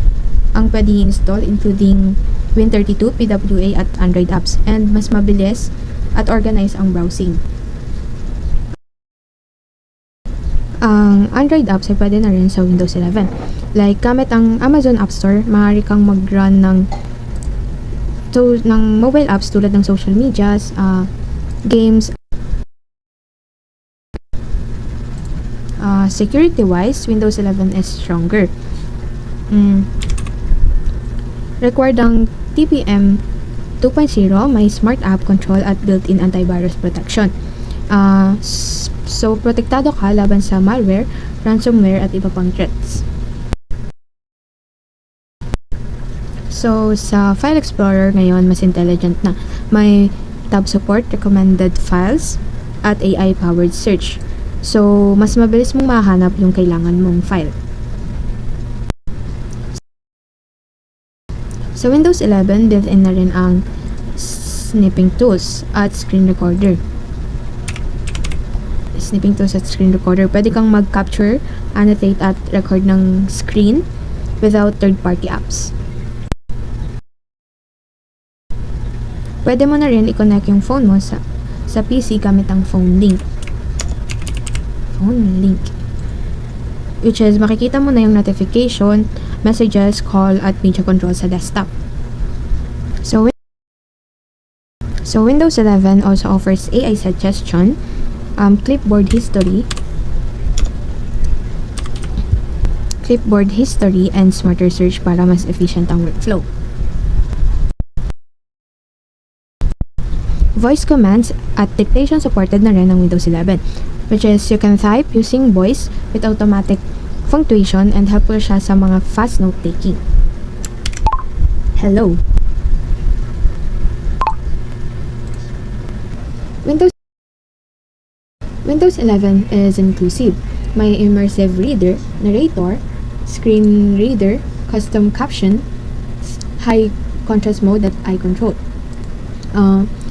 ang pwede i-install, including Win32, PWA, at Android apps. And mas mabilis at organize ang browsing. Ang Android apps ay pwede na rin sa Windows 11. Like, gamit ang Amazon App Store, maaari kang mag-run ng mobile apps tulad ng social medias, games. Security-wise, Windows 11 is stronger. Required ang TPM 2.0, may smart app control at built-in antivirus protection. So, protektado ka laban sa malware, ransomware, at iba pang threats. So, sa File Explorer ngayon, mas intelligent na. May tab support, recommended files, at AI-powered search. So, mas mabilis mong mahanap yung kailangan mong file. Sa Windows 11, built-in na rin ang snipping tools at screen recorder. Pwede kang mag-capture, annotate, at record ng screen without third-party apps. Pwede mo na rin i-connect yung phone mo sa PC gamit ang phone link. Which is, makikita mo na yung notification, messages, call, at media control sa desktop. So Windows 11 also offers AI suggestion, clipboard history, clipboard history, and smarter search para mas efficient ang workflow. Voice commands at dictation supported na rin ng Windows 11, which is you can type using voice with automatic punctuation and helpful siya sa mga fast note-taking. Hello! Windows 11 is inclusive. May immersive reader, narrator, screen reader, custom caption, high contrast mode that eye control.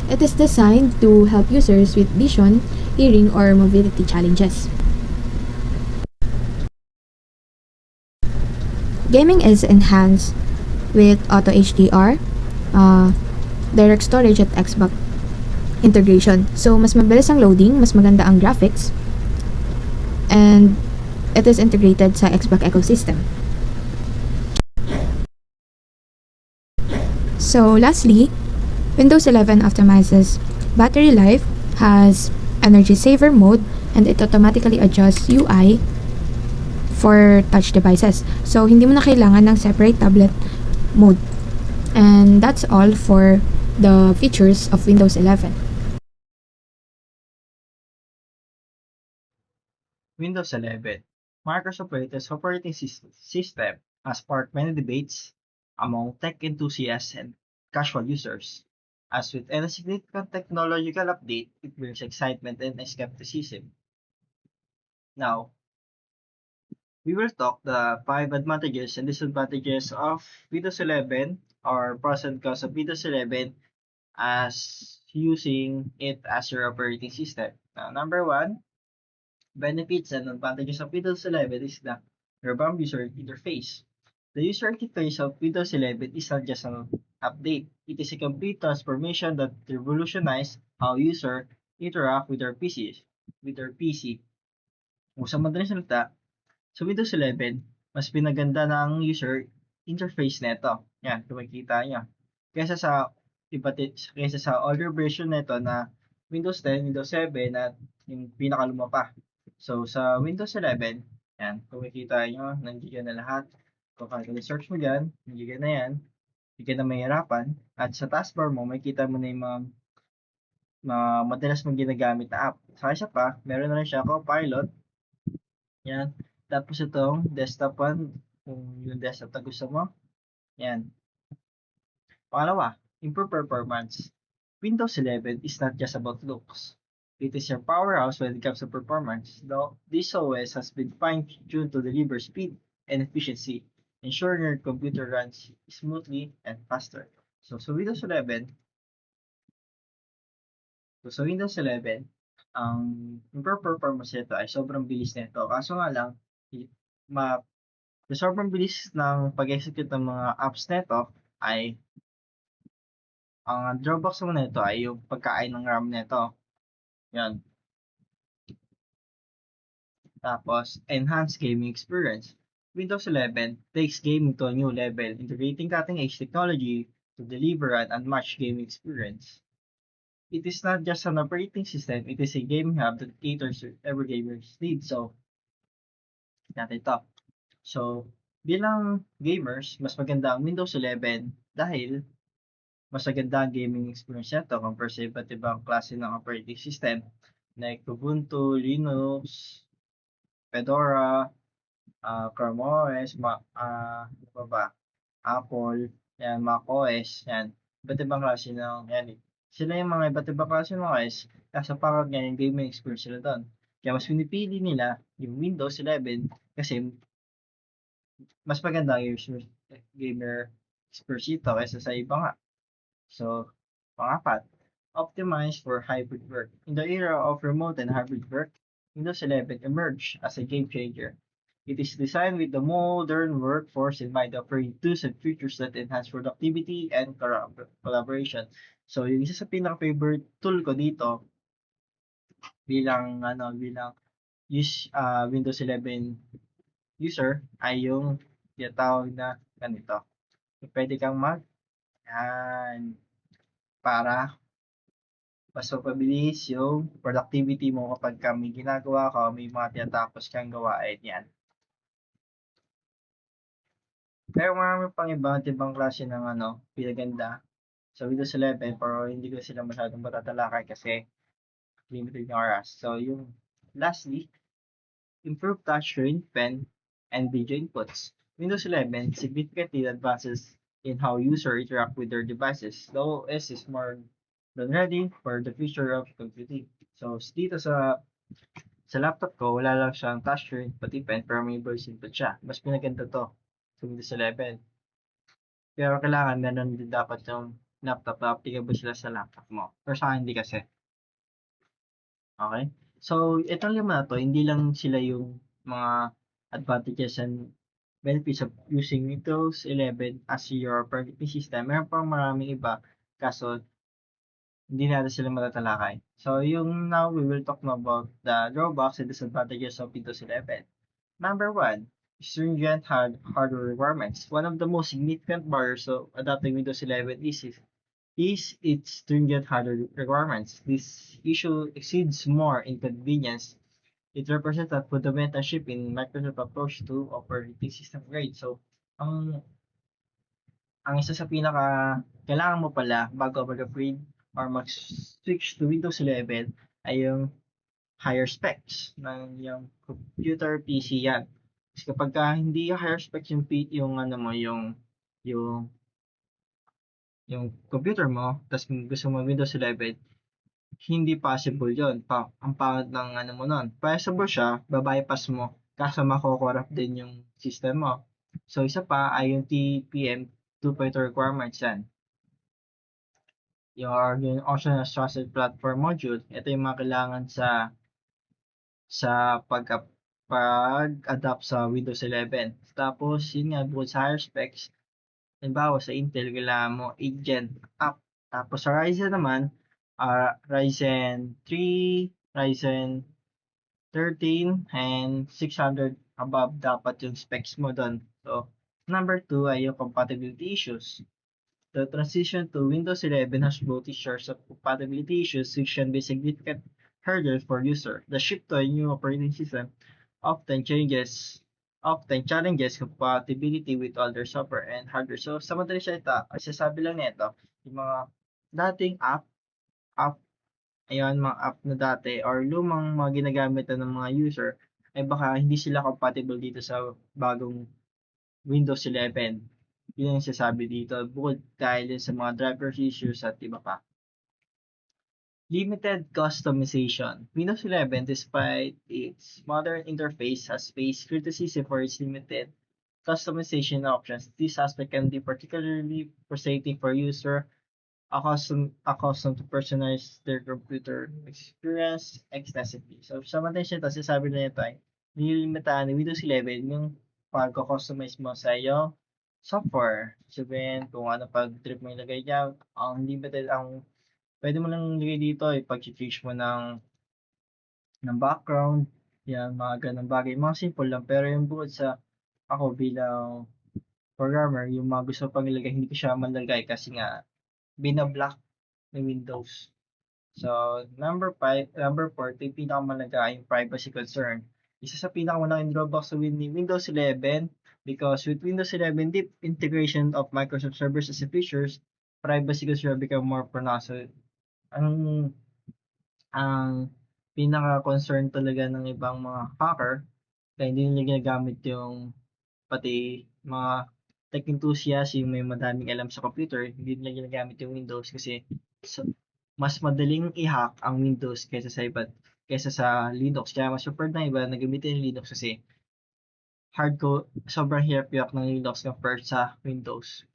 It is designed to help users with vision, hearing, or mobility challenges. Gaming is enhanced with Auto HDR, direct storage at Xbox integration. So, mas mabilis ang loading, mas maganda ang graphics, and it is integrated sa Xbox ecosystem. So, lastly, Windows 11 optimizes battery life, has energy saver mode, and it automatically adjusts UI for touch devices. So, hindi mo na kailangan ng separate tablet mode. And that's all for the features of Windows 11. Windows 11. Microsoft latest operating system has sparked many debates among tech enthusiasts and casual users. As with any significant technological update, it brings excitement and skepticism. Now, we will talk the 5 advantages and disadvantages of Windows 11 or pros and cons of Windows 11 as using it as your operating system. Now, number 1, benefits and advantages of Windows 11 is the revamped user interface. The user interface of Windows 11 is not just an update. It is a complete transformation that revolutionized how users interact with their PCs. Kung sa madaling salita, sa Windows 11, mas pinaganda na ang user interface nito. Yan, kung makikita nyo. Kaysa sa older version nito na Windows 10, Windows 7 at yung pinakaluma pa. So, sa Windows 11, yan, kung makikita nyo, nandiyan na lahat. Kung search mo dyan, nandiyan na yan. Hindi ka na mahirapan. At sa taskbar mo, makikita mo na yung mga madalas mong ginagamit na app. Sa isa pa, meron na rin siya Copilot. Yan. Tapos itong desktop one, kung yung desktop na gusto mo. Yan. Pangalawa, improve performance. Windows 11 is not just about looks. It is your powerhouse when it comes to performance. Though this OS has been fine-tuned to deliver speed and efficiency, ensuring your computer runs smoothly and faster. So sa Windows 11, ang improve performance nito ay sobrang bilis nito. Kaso nga lang, sobrang bilis ng pag-execute ng mga apps nito ay ang drawbacks mo nito ay yung pagkain ng RAM nito. Yan. Tapos, enhanced gaming experience. Windows 11 takes gaming to a new level, integrating cutting-edge technology to deliver an unmatched gaming experience. It is not just an operating system, it is a gaming hub that caters to every gamer's needs. So, natin ito. So, bilang gamers, mas maganda ang Windows 11 dahil mas maganda ang gaming experience nito compare sa iba't ibang klase ng operating system like Ubuntu, Linux, Fedora, Chrome OS, Apple, yan, Mac OS, yan. Iba't ibang klase ng, yan. Sila yung mga iba't ibang klase ng OS, kasi parang yung gaming experience sila doon. Kaya mas pinipili nila yung Windows 11 kasi mas maganda yung gamer experience ito kaysa sa iba nga. So, pang-apat, optimized for hybrid work. In the era of remote and hybrid work, Windows 11 emerged as a game changer. It is designed with the modern workforce in mind, offering tools and features that enhance productivity and collaboration. So, yung isa sa pinaka-favorite tool ko dito bilang Windows 11 user ay yung tinatawag na ganito. Pwede kang para mas mapabilis yung productivity mo kapag may ginagawa ka, may mga tinatapos kang gawain yan. Pero marami pang ibang klase ng pinaganda sa Windows 11 pero hindi ko sila masyadong matatalakay kasi limited yung oras. So yung lastly, improved touchscreen, pen, and video inputs. Windows 11 significantly advances in how users interact with their devices. The OS is more than ready for the future of computing. So dito sa laptop ko, wala lang siyang touchscreen pati pen pero may voice input siya. Mas pinaganda to sa Windows 11. Pero kailangan meron din dapat yung laptop na applicable sila sa laptop mo. Pero sa akin hindi kasi. Okay? So, itong lima na to, hindi lang sila yung mga advantages and benefits of using Windows 11 as your operating system. Meron pang maraming iba, kaso hindi natin sila matatalakay. So, now we will talk now about the drawbacks and disadvantages of Windows 11. Number one, stringent hardware requirements. One of the most significant barriers of adopting Windows 11 is its stringent hardware requirements. This issue exceeds more inconvenience. It represents a fundamental shift in Microsoft's approach to operating system upgrade. So, ang isa sa kailangan mo pala bago mag-upgrade or mag-switch to Windows 11 ay yung higher specs ng yung computer PC yan. Kasi kapag hindi higher specs yung computer mo, tapos gusto mo Windows 11, hindi possible yon. Ang pangit ng mo nun. Possible siya, babypass mo, kaso mako-corrupt din yung system mo. So, isa pa ay yung TPM 2.0 requirements yan. Yung Ocean Trusted Platform Module, ito yung mga kailangan sa pag-adapt sa Windows 11. Tapos, yun nga, bukod sa higher specs, halimbawa sa Intel, kailangan mo 8 Gen up. Tapos sa Ryzen naman, Ryzen 3, Ryzen 13, and 600 above dapat yung specs mo doon. So, number 2 ay yung compatibility issues. The transition to Windows 11 has both issues of compatibility issues which can be significant hurdle for user. The shift to a new operating system often challenges compatibility with older software and hardware. So, sa madaling salita, ang sasabi lang nito, yung mga dating mga app na dati or lumang mga ginagamit ng mga user ay baka hindi sila compatible dito sa bagong Windows 11. Yun yung sasabi dito, bukod dahil sa mga driver issues at iba pa. Limited customization. Windows 11, despite its modern interface, has faced criticism for its limited customization options. This aspect can be particularly frustrating for users accustomed to personalize their computer experience extensively. So, sa madaling ito, sasabi na ito ay nililimitahan ni Windows 11 yung pag-customize mo sa iyong software. Sabihin kung ano pag-trip mo ilagay niya, ang limited pwede mo lang ilagay dito pag-change mo ng background, yan, mga ganang bagay. Mga simple lang, pero yung bukod sa ako bilang programmer, yung mga gusto pang ilagay, hindi ko siya malagay kasi nga binablock ng Windows. So, number 4, ito yung pinakamalaga yung privacy concern. Isa sa pinakamalaking drawback sa Windows 11 because with Windows 11 deep integration of Microsoft servers as a features, privacy concern become more pronounced. So, ang pinaka-concern talaga ng ibang mga hacker kaya hindi nila ginagamit yung pati mga tech enthusiasts yung may madaming alam sa computer, hindi nila ginagamit yung Windows kasi mas madaling i-hack ang Windows kaysa sa Linux. Kaya mas preferred ng iba na gamitin yung Linux kasi sobrang hirap i-hack ng Linux compared sa Windows.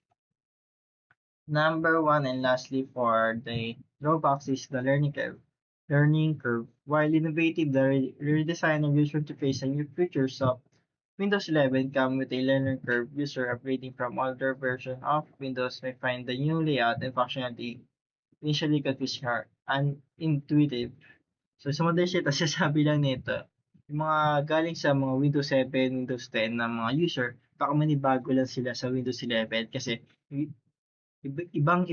Number 1 and lastly for the drawbacks is the learning curve. While innovative, the redesign of user interface and new features of Windows 11 come with a learning curve. User upgrading from older version of Windows may find the new layout and functionality initially confusing or unintuitive. So, sa madaling salita, sasabi lang nito, yung mga galing sa mga Windows 7, Windows 10 na mga user, baka manibago lang sila sa Windows 11 kasi ibang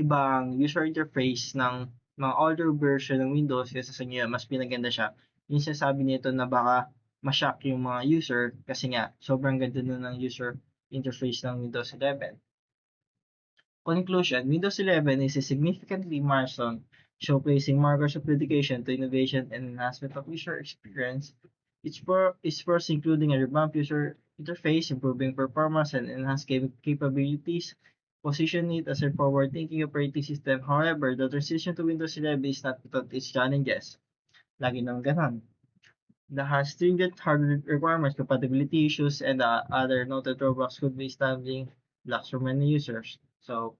user interface ng mga older version ng Windows kaysa sa new, mas pinaganda siya. Yung sasabi nito na baka ma-shock yung mga user kasi nga sobrang ganda na ng user interface ng Windows 11. Conclusion, Windows 11 is a significantly milestone showcasing Microsoft dedication to innovation and enhancement of user experience. Its first including a revamped user interface, improving performance, and enhanced capabilities, position it as a forward-thinking operating system. However, the transition to Windows 11 is not without its challenges. Lagi naman ganon. That has stringent hardware requirements, compatibility issues, and other noted drawbacks could be stumbling blocks for many users. So,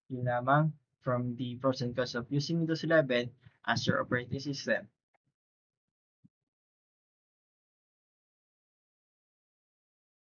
yun lamang from the pros and cons of using Windows 11 as your operating system.